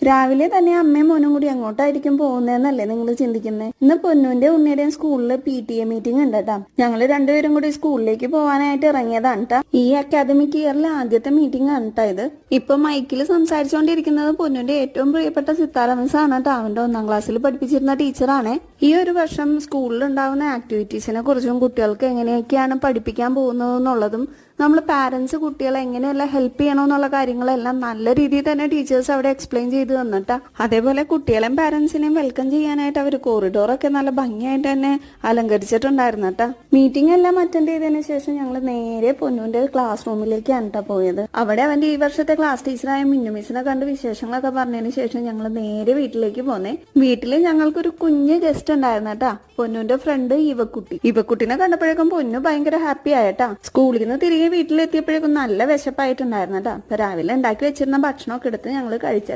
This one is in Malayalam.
രാവിലെ തന്നെ അമ്മയും മോനും കൂടി അങ്ങോട്ടായിരിക്കും പോകുന്നതെന്നല്ലേ നിങ്ങൾ ചിന്തിക്കുന്നത്? ഇന്ന് പൊന്നുവിന്റെ ഉണ്ണിയുടെയും സ്കൂളിൽ PTA മീറ്റിംഗ് ഉണ്ട് കേട്ടാ. ഞങ്ങൾ രണ്ടുപേരും കൂടി സ്കൂളിലേക്ക് പോകാനായിട്ട് ഇറങ്ങിയതാണ് കേട്ടാ. ഈ അക്കാദമിക് ഇയറിലെ ആദ്യത്തെ മീറ്റിംഗ് ആണ് കേട്ടാ ഇത്. ഇപ്പൊ മൈക്കിൽ സംസാരിച്ചുകൊണ്ടിരിക്കുന്നത് പൊന്നുവിന്റെ ഏറ്റവും പ്രിയപ്പെട്ട സിത്താര മിസ് ആണ് കേട്ടോ. അവന്റെ 1ാം ക്ലാസ്സിൽ പഠിപ്പിച്ചിരുന്ന ടീച്ചറാണ്. ഈ ഒരു വർഷം സ്കൂളിൽ ഉണ്ടാവുന്ന ആക്ടിവിറ്റീസിനെ കുറിച്ചും കുട്ടികൾക്ക് എങ്ങനെയൊക്കെയാണ് പഠിപ്പിക്കാൻ പോകുന്നത് എന്നുള്ളതും നമ്മൾ പാരന്റ്സ് കുട്ടികളെ എങ്ങനെയെല്ലാം ഹെൽപ്പ് ചെയ്യണമെന്നുള്ള കാര്യങ്ങളെല്ലാം നല്ല രീതിയിൽ തന്നെ ടീച്ചേഴ്സ് അവിടെ എക്സ്പ്ലെയിൻ ചെയ്ത് തന്നിട്ടാ. അതേപോലെ കുട്ടികളെയും പാരന്റ്സിനെയും വെൽക്കം ചെയ്യാനായിട്ട് അവർ കോറിഡോറൊക്കെ നല്ല ഭംഗിയായിട്ട് തന്നെ അലങ്കരിച്ചിട്ടുണ്ടായിരുന്നു കേട്ടാ. മീറ്റിംഗ് എല്ലാം അറ്റൻഡ് ചെയ്തതിനു ശേഷം ഞങ്ങൾ നേരെ പൊന്നുവിന്റെ ക്ലാസ് റൂമിലേക്കാണ് കേട്ടോ പോയത്. അവിടെ അവന്റെ ഈ വർഷത്തെ ക്ലാസ് ടീച്ചറായ മിന്നു മിസ്സിനെ കണ്ട് വിശേഷങ്ങളൊക്കെ പറഞ്ഞതിന് ശേഷം ഞങ്ങൾ നേരെ വീട്ടിലേക്ക് പോന്നേ. വീട്ടില് ഞങ്ങൾക്കൊരു കുഞ്ഞ് ഗസ്റ്റ് ഉണ്ടായിരുന്നു കേട്ടാ. പൊന്നുവിന്റെ ഫ്രണ്ട് ഇവക്കുട്ടിനെ കണ്ടപ്പോഴേക്കും പൊന്നു ഭയങ്കര ഹാപ്പി ആയിട്ടാ. സ്കൂളിൽ നിന്ന് തിരികെ വീട്ടിലെത്തിയപ്പോഴേക്കും നല്ല വിശപ്പായിട്ടുണ്ടായിരുന്നു കേട്ടോ. അപ്പൊ രാവിലെ ഉണ്ടാക്കി വെച്ചിരുന്ന ഭക്ഷണമൊക്കെ എടുത്ത് ഞങ്ങൾ കഴിച്ചു.